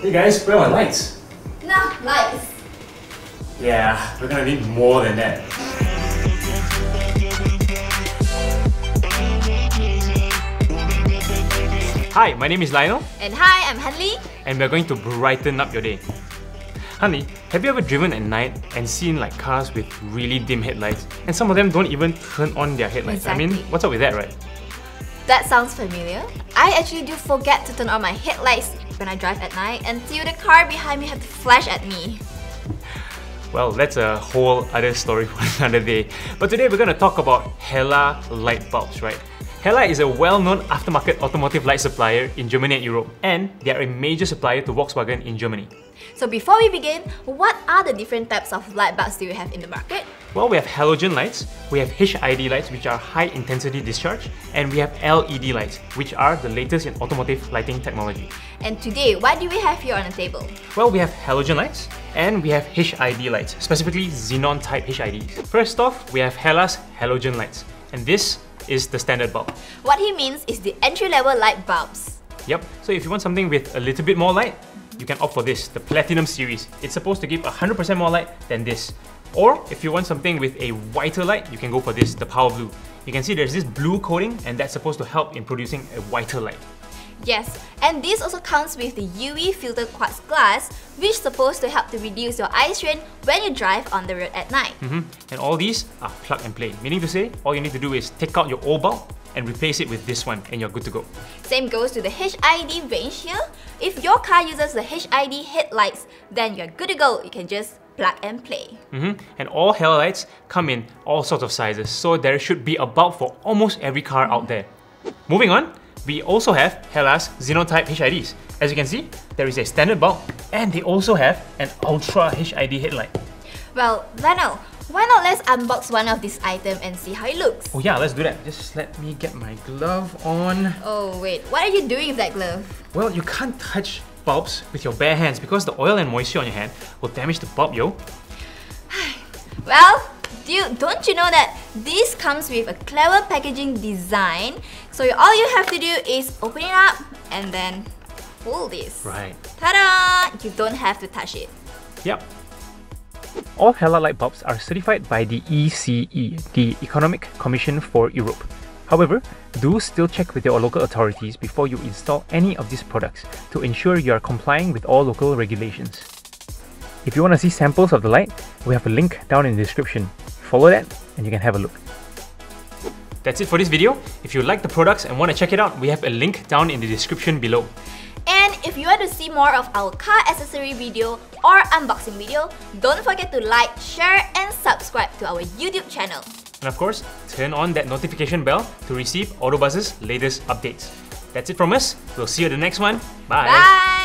Hey guys, where are my lights? Nah, lights. Yeah, we're gonna need more than that. Hi, my name is Lionel. And hi, I'm Hanli. And we're going to brighten up your day. Honey, have you ever driven at night and seen like cars with really dim headlights and some of them don't even turn on their headlights? Exactly. I mean, what's up with that, right? That sounds familiar. I actually do forget to turn on my headlights when I drive at night until the car behind me have to flash at me. Well, that's a whole other story for another day. But today we're going to talk about Hella light bulbs, right? Hella is a well-known aftermarket automotive light supplier in Germany and Europe, and they are a major supplier to Volkswagen in Germany. So before we begin, what are the different types of light bulbs do you have in the market? Well, we have halogen lights, we have HID lights, which are high intensity discharge, and we have LED lights, which are the latest in automotive lighting technology. And today, what do we have here on the table? Well, we have halogen lights, and we have HID lights, specifically xenon type HIDs. First off, we have Hella's halogen lights, and this is the standard bulb. What he means is the entry-level light bulbs. Yep, so if you want something with a little bit more light, you can opt for this, the Platinum series. It's supposed to give 100% more light than this. Or if you want something with a whiter light, you can go for this, the Power Blue. You can see there's this blue coating and that's supposed to help in producing a whiter light. Yes, and this also comes with the UV filtered quartz glass, which is supposed to help to reduce your eye strain when you drive on the road at night. And all these are plug and play, meaning to say, all you need to do is take out your old bulb and replace it with this one and you're good to go. Same goes to the HID range here. If your car uses the HID headlights, then you're good to go. You can just plug and play. And all Hella lights come in all sorts of sizes, so there should be a bulb for almost every car out there. Moving on, we also have Hella's xenon type HIDs. As you can see, there is a standard bulb and they also have an ultra HID headlight. Well, Lionel, why not let's unbox one of these items and see how it looks? Oh yeah, let's do that. Just let me get my glove on. Oh wait, what are you doing with that glove? Well, you can't touch bulbs with your bare hands because the oil and moisture on your hand will damage the bulb, yo. Well, dude, don't you know that this comes with a clever packaging design? So all you have to do is open it up and then pull this. Right. Ta-da! You don't have to touch it. Yep. All Hella light bulbs are certified by the ECE, the Economic Commission for Europe. However, do still check with your local authorities before you install any of these products to ensure you are complying with all local regulations. If you want to see samples of the light, we have a link down in the description. Follow that and you can have a look. That's it for this video. If you like the products and want to check it out, we have a link down in the description below. And if you want to see more of our car accessory video or unboxing video, don't forget to like, share and subscribe to our YouTube channel. And of course, turn on that notification bell to receive Autobuzz's latest updates. That's it from us. We'll see you at the next one. Bye! Bye!